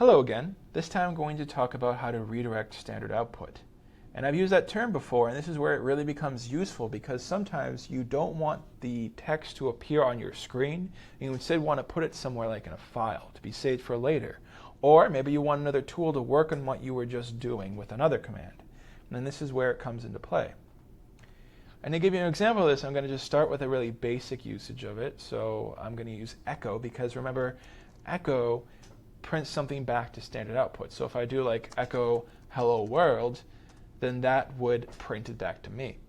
Hello again. This time I'm going to talk about how to redirect standard output. And I've used that term before, and this is where it really becomes useful because sometimes you don't want the text to appear on your screen. You instead want to put it somewhere like in a file to be saved for later. Or maybe you want another tool to work on what you were just doing with another command. And this is where it comes into play. And to give you an example of this, I'm going to just start with a really basic usage of it. So I'm going to use echo because remember, echo prints something back to standard output. So if I do like echo hello world, then that would print it back to me.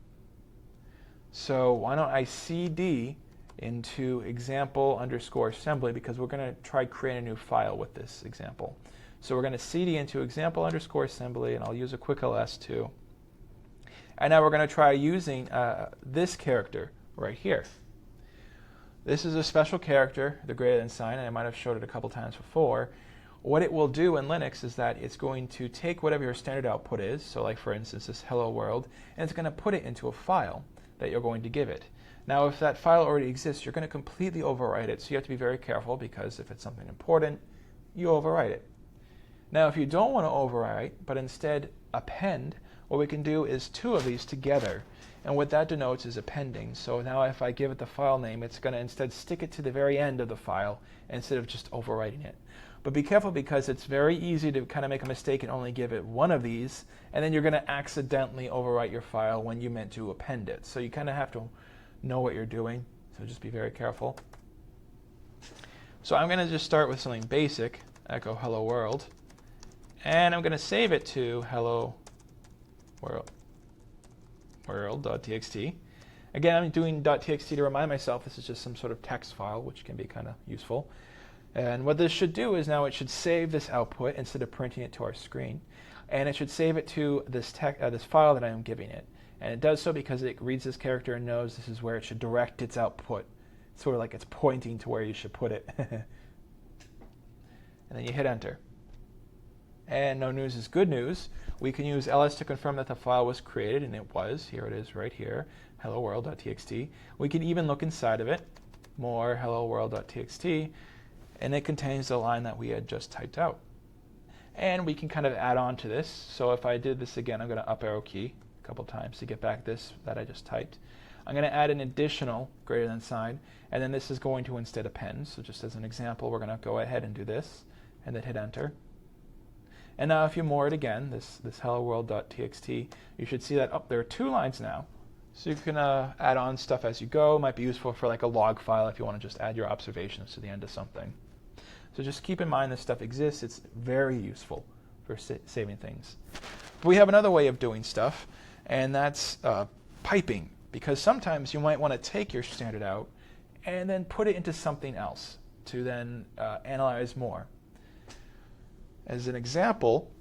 So why don't I cd into example underscore assembly because we're going to try creating a new file with this example. So we're going to cd into example underscore assembly, and I'll use a quick ls too. And now we're going to try using this character right here. This is a special character, the greater than sign, and I might have showed it a couple times before. What it will do in Linux is that it's going to take whatever your standard output is, so like for instance this hello world, and it's going to put it into a file that you're going to give it. Now if that file already exists, you're going to completely overwrite it, so you have to be very careful because if it's something important, you overwrite it. Now if you don't want to overwrite, but instead append, what we can do is two of these together, and what that denotes is appending. So now if I give it the file name, it's going to instead stick it to the very end of the file instead of just overwriting it. But be careful because it's very easy to kind of make a mistake and only give it one of these, and then you're going to accidentally overwrite your file when you meant to append it. So you kind of have to know what you're doing, so just be very careful. So I'm going to just start with something basic, echo hello world, and I'm going to save it to hello world.txt. Again, I'm doing .txt to remind myself this is just some sort of text file, which can be kind of useful. And what this should do is now it should save this output instead of printing it to our screen. And it should save it to this file that I am giving it. And it does so because it reads this character and knows this is where it should direct its output. It's sort of like it's pointing to where you should put it. And then you hit enter. And no news is good news. We can use ls to confirm that the file was created, and it was. Here it is right here, hello world.txt. We can even look inside of it, more hello world.txt, and it contains the line that we had just typed out. And we can kind of add on to this. So if I did this again, I'm going to up arrow key a couple times to get back this that I just typed. I'm going to add an additional greater than sign, and then this is going to instead append. So just as an example, we're going to go ahead and do this, and then hit enter. And now if you more it again, this hello world.txt, you should see that there are two lines now. So you can add on stuff as you go. It might be useful for like a log file if you want to just add your observations to the end of something. So just keep in mind this stuff exists. It's very useful for saving things. But we have another way of doing stuff, and that's piping. Because sometimes you might want to take your standard out and then put it into something else to then analyze more. As an example,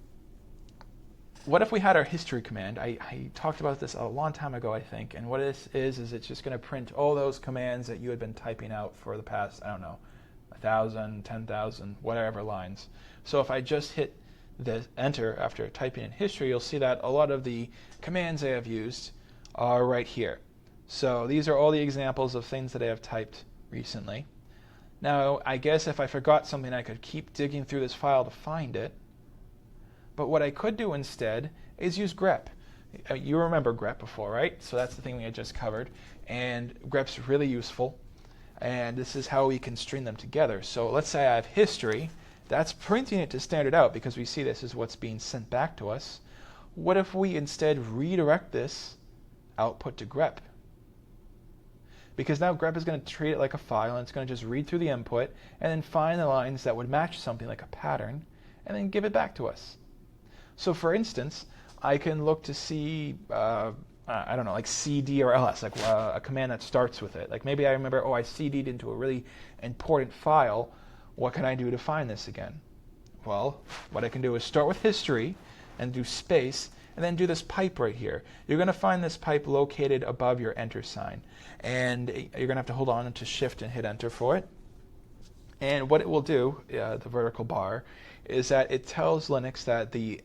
what if we had our history command? I talked about this a long time ago, I think, and what this is it's just going to print all those commands that you had been typing out for the past, I don't know, 1,000, 10,000, whatever lines. So if I just hit the enter after typing in history, you'll see that a lot of the commands I have used are right here. So these are all the examples of things that I have typed recently. Now, I guess if I forgot something, I could keep digging through this file to find it. But what I could do instead is use grep. You remember grep before, right? So that's the thing we had just covered. And grep's really useful. And this is how we can string them together. So let's say I have history. That's printing it to standard out because we see this is what's being sent back to us. What if we instead redirect this output to grep? Because now grep is going to treat it like a file, and it's going to just read through the input and then find the lines that would match something like a pattern and then give it back to us. So for instance, I can look to see, I don't know, like cd or ls, like a command that starts with it. Like maybe I remember, I cd'd into a really important file. What can I do to find this again? Well, what I can do is start with history and do space, and then do this pipe right here. You're going to find this pipe located above your enter sign. And you're going to have to hold on to shift and hit enter for it. And what it will do, the vertical bar, is that it tells Linux that the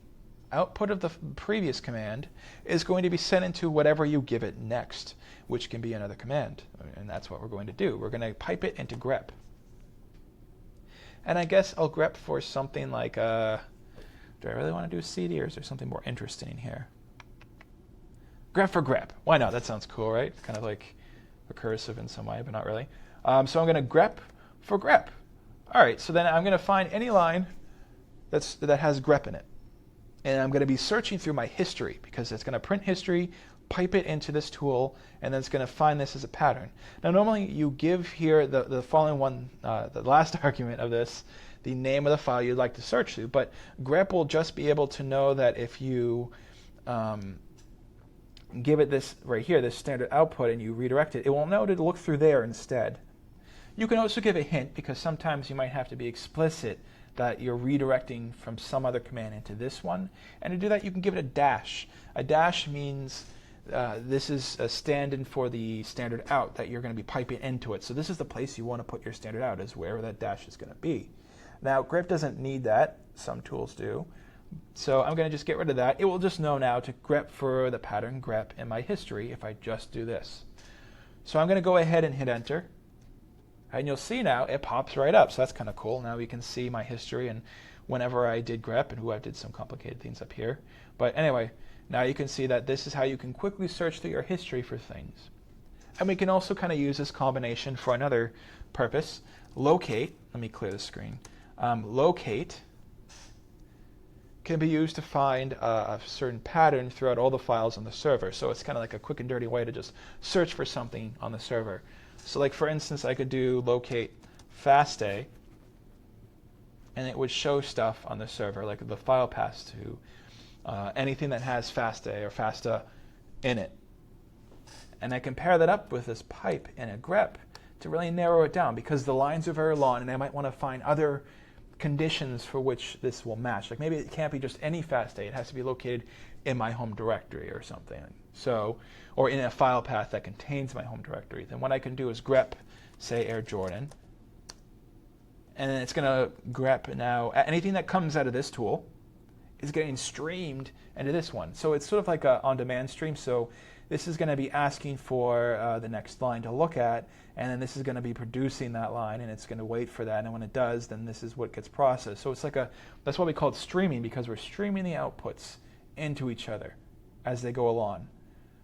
output of the previous command is going to be sent into whatever you give it next, which can be another command. And that's what we're going to do. We're going to pipe it into grep. And I guess I'll grep for something like, do I really want to do CD, or is there something more interesting in here? Grep for grep. Why not? That sounds cool, right? Kind of like recursive in some way, but not really. So I'm going to grep for grep. All right, so then I'm going to find any line that has grep in it. And I'm going to be searching through my history, because it's going to print history, pipe it into this tool, and then it's going to find this as a pattern. Now, normally you give here the following one, the last argument of this, the name of the file you'd like to search through, but grep will just be able to know that if you give it this right here, this standard output, and you redirect it, it will know to look through there instead. You can also give a hint, because sometimes you might have to be explicit that you're redirecting from some other command into this one. And to do that, you can give it a dash. A dash means this is a stand-in for the standard out that you're going to be piping into it. So this is the place you want to put your standard out, is wherever that dash is going to be. Now, grep doesn't need that. Some tools do. So I'm going to just get rid of that. It will just know now to grep for the pattern grep in my history if I just do this. So I'm going to go ahead and hit enter. And you'll see now it pops right up. So that's kind of cool. Now we can see my history and whenever I did grep, and I did some complicated things up here. But anyway, now you can see that this is how you can quickly search through your history for things. And we can also kind of use this combination for another purpose. Locate, let me clear the screen. Locate can be used to find a certain pattern throughout all the files on the server. So it's kind of like a quick and dirty way to just search for something on the server. So like for instance, I could do locate fastA, and it would show stuff on the server, like the file path to anything that has fastA or FASTA in it. And I can pair that up with this pipe in a grep to really narrow it down, because the lines are very long and I might want to find other conditions for which this will match. Like maybe it can't be just any fastA, it has to be located in my home directory or something. So, or in a file path that contains my home directory. Then what I can do is grep, say Air Jordan, and then it's going to grep now. Anything that comes out of this tool is getting streamed into this one. So it's sort of like a on-demand stream. So this is going to be asking for the next line to look at, and then this is going to be producing that line, and it's going to wait for that. And when it does, then this is what gets processed. So it's like that's why we call it streaming, because we're streaming the outputs into each other as they go along.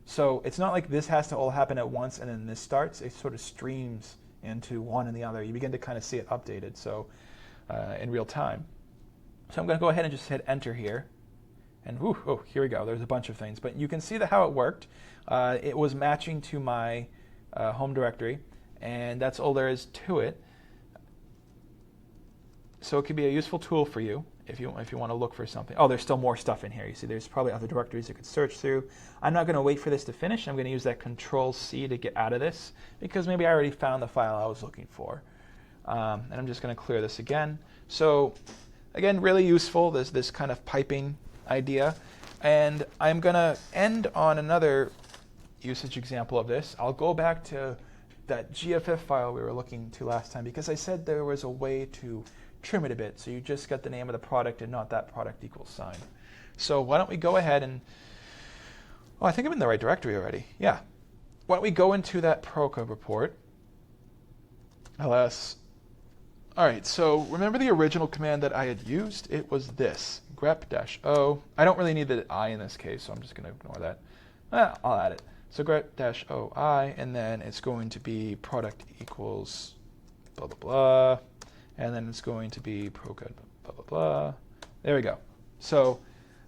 So it's not like this has to all happen at once and then this starts. It sort of streams into one and the other. You begin to kind of see it updated in real time. So I'm going to go ahead and just hit enter here. And here we go. There's a bunch of things. But you can see how it worked. It was matching to my home directory, and that's all there is to it. So it could be a useful tool for you if you want to look for something. Oh, there's still more stuff in here. You see, there's probably other directories you could search through. I'm not going to wait for this to finish. I'm going to use that Control-C to get out of this, because maybe I already found the file I was looking for. And I'm just going to clear this again. So again, really useful, this kind of piping idea. And I'm going to end on another usage example of this. I'll go back to that GFF file we were looking to last time, because I said there was a way to trim it a bit, so you just get the name of the product and not that product equals sign. So why don't we go ahead and, I think I'm in the right directory already. Yeah. Why don't we go into that Proca report, ls. All right, so remember the original command that I had used? It was this, grep-o. I don't really need the I in this case, so I'm just going to ignore that. I'll add it. So grep-oi, and then it's going to be product equals blah, blah, blah. And then it's going to be proca blah, blah, blah. There we go. So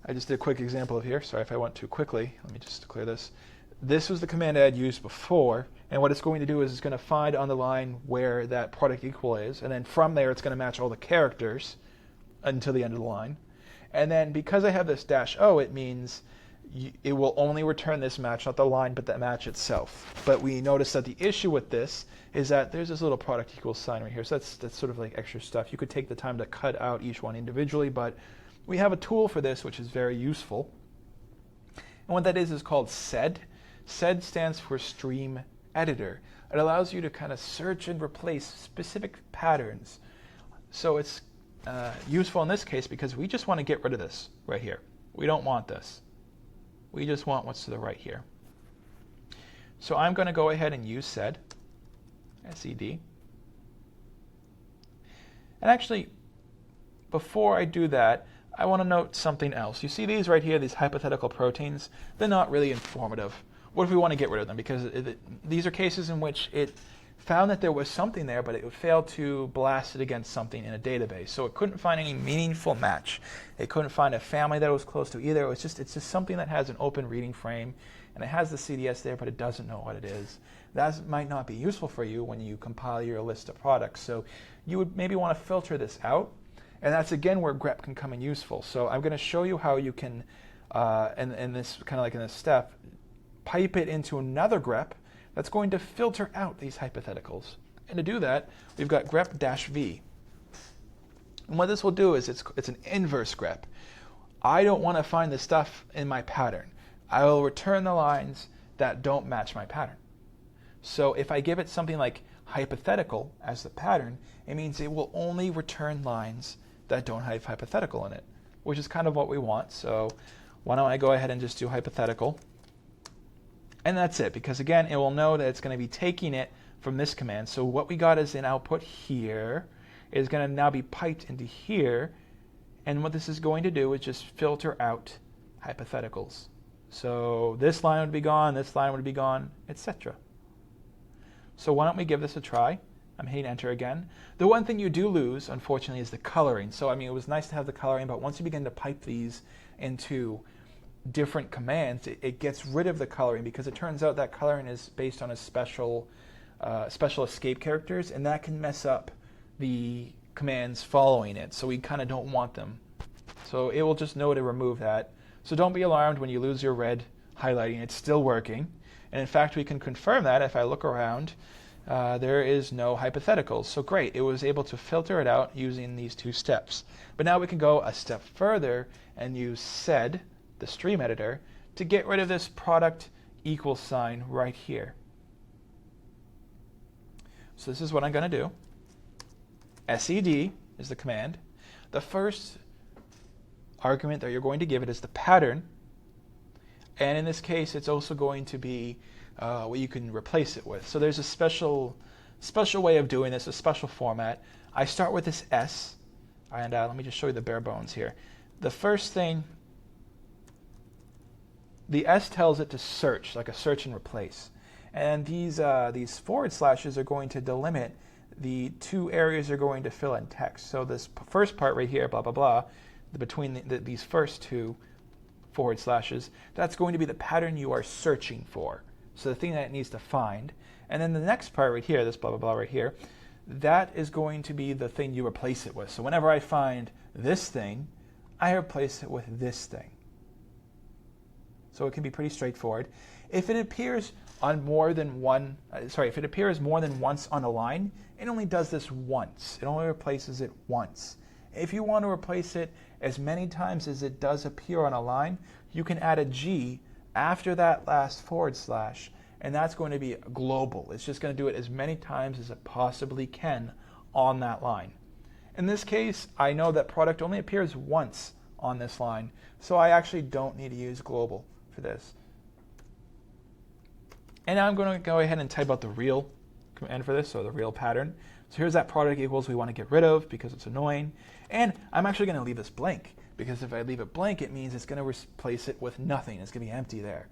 I just did a quick example of here. Sorry if I went too quickly. Let me just clear this. This was the command I had used before. And what it's going to do is it's going to find on the line where that product equal is. And then from there, it's going to match all the characters until the end of the line. And then because I have this -o, it means it will only return this match, not the line, but the match itself. But we notice that the issue with this is that there's this little product equals sign right here. So that's sort of like extra stuff. You could take the time to cut out each one individually, but we have a tool for this which is very useful. And what that is called sed. Sed stands for stream editor. It allows you to kind of search and replace specific patterns. So it's useful in this case because we just want to get rid of this right here. We don't want this. We just want what's to the right here. So I'm going to go ahead and use sed, S-E-D. And actually, before I do that, I want to note something else. You see these right here, these hypothetical proteins? They're not really informative. What if we want to get rid of them? Because these are cases in which it found that there was something there, but it failed to blast it against something in a database. So it couldn't find any meaningful match. It couldn't find a family that it was close to either. It's just something that has an open reading frame, and it has the CDS there, but it doesn't know what it is. That might not be useful for you when you compile your list of products. So you would maybe want to filter this out. And that's, again, where grep can come in useful. So I'm going to show you how you can, in this kind of like in this step, pipe it into another grep that's going to filter out these hypotheticals. And to do that, we've got grep-v. And what this will do is it's an inverse grep. I don't want to find the stuff in my pattern. I will return the lines that don't match my pattern. So if I give it something like hypothetical as the pattern, it means it will only return lines that don't have hypothetical in it, which is kind of what we want. So why don't I go ahead and just do hypothetical? And that's it, because again, it will know that it's going to be taking it from this command. So what we got as an output here is going to now be piped into here. And what this is going to do is just filter out hypotheticals. So this line would be gone, this line would be gone, etc. So why don't we give this a try? I'm hitting enter again. The one thing you do lose, unfortunately, is the coloring. So I mean, it was nice to have the coloring, but once you begin to pipe these into different commands, it gets rid of the coloring, because it turns out that coloring is based on a special escape characters, and that can mess up the commands following it. So we kind of don't want them. So it will just know to remove that. So don't be alarmed when you lose your red highlighting. It's still working. And in fact, we can confirm that if I look around. There is no hypotheticals. So great, it was able to filter it out using these two steps. But now we can go a step further and use sed, the stream editor, to get rid of this product equal sign right here. So this is what I'm going to do. Sed is the command. The first argument that you're going to give it is the pattern. And in this case, it's also going to be what you can replace it with. So there's a special way of doing this, a special format. I start with this S, and let me just show you the bare bones here. The first thing, the S tells it to search, like a search and replace. And these forward slashes are going to delimit the two areas you're going to fill in text. So this first part right here, blah, blah, blah, between these first two forward slashes, that's going to be the pattern you are searching for. So the thing that it needs to find. And then the next part right here, this blah, blah, blah right here, that is going to be the thing you replace it with. So whenever I find this thing, I replace it with this thing. So it can be pretty straightforward. If it appears on more than one, if it appears more than once on a line, it only does this once. It only replaces it once. If you want to replace it as many times as it does appear on a line, you can add a G after that last forward slash, and that's going to be global. It's just going to do it as many times as it possibly can on that line. In this case, I know that product only appears once on this line, so I actually don't need to use global for this. And now I'm going to go ahead and type out the real command for this, so the real pattern. So here's that product equals we want to get rid of because it's annoying. And I'm actually going to leave this blank, because if I leave it blank, it means it's going to replace it with nothing. It's going to be empty there.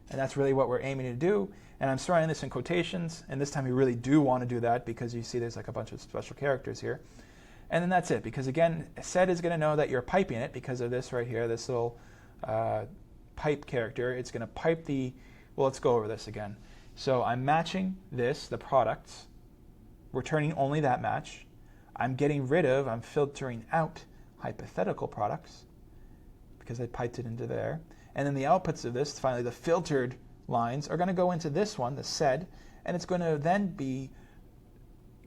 And that's really what we're aiming to do. And I'm throwing this in quotations, and this time we really do want to do that because you see there's like a bunch of special characters here. And then that's it, because again, sed is going to know that you're piping it because of this right here, this little pipe character. It's going to pipe the, well, let's go over this again. So I'm matching this, the products, returning only that match. I'm getting rid of, I'm filtering out hypothetical products because I piped it into there. And then the outputs of this, finally the filtered lines, are going to go into this one, the sed, and it's going to then be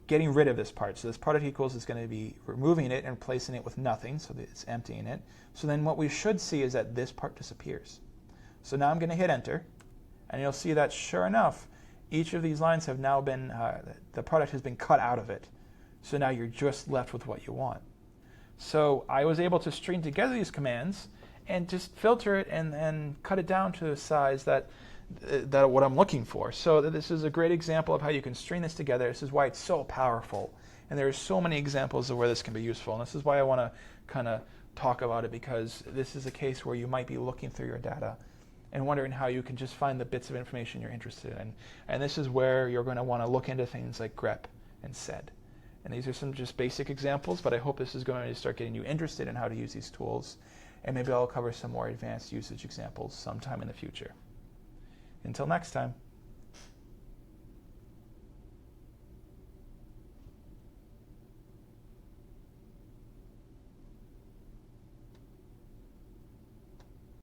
getting rid of this part. So this product equals is going to be removing it and replacing it with nothing, so that it's emptying it. So then what we should see is that this part disappears. So now I'm going to hit enter, and you'll see that sure enough, each of these lines have now been, the product has been cut out of it. So now you're just left with what you want. So I was able to string together these commands and just filter it and cut it down to a size that what I'm looking for. So this is a great example of how you can string this together. This is why it's so powerful. And there are so many examples of where this can be useful. And this is why I want to kind of talk about it, because this is a case where you might be looking through your data and wondering how you can just find the bits of information you're interested in. And this is where you're going to want to look into things like grep and sed. And these are some just basic examples, but I hope this is going to start getting you interested in how to use these tools. And maybe I'll cover some more advanced usage examples sometime in the future. Until next time.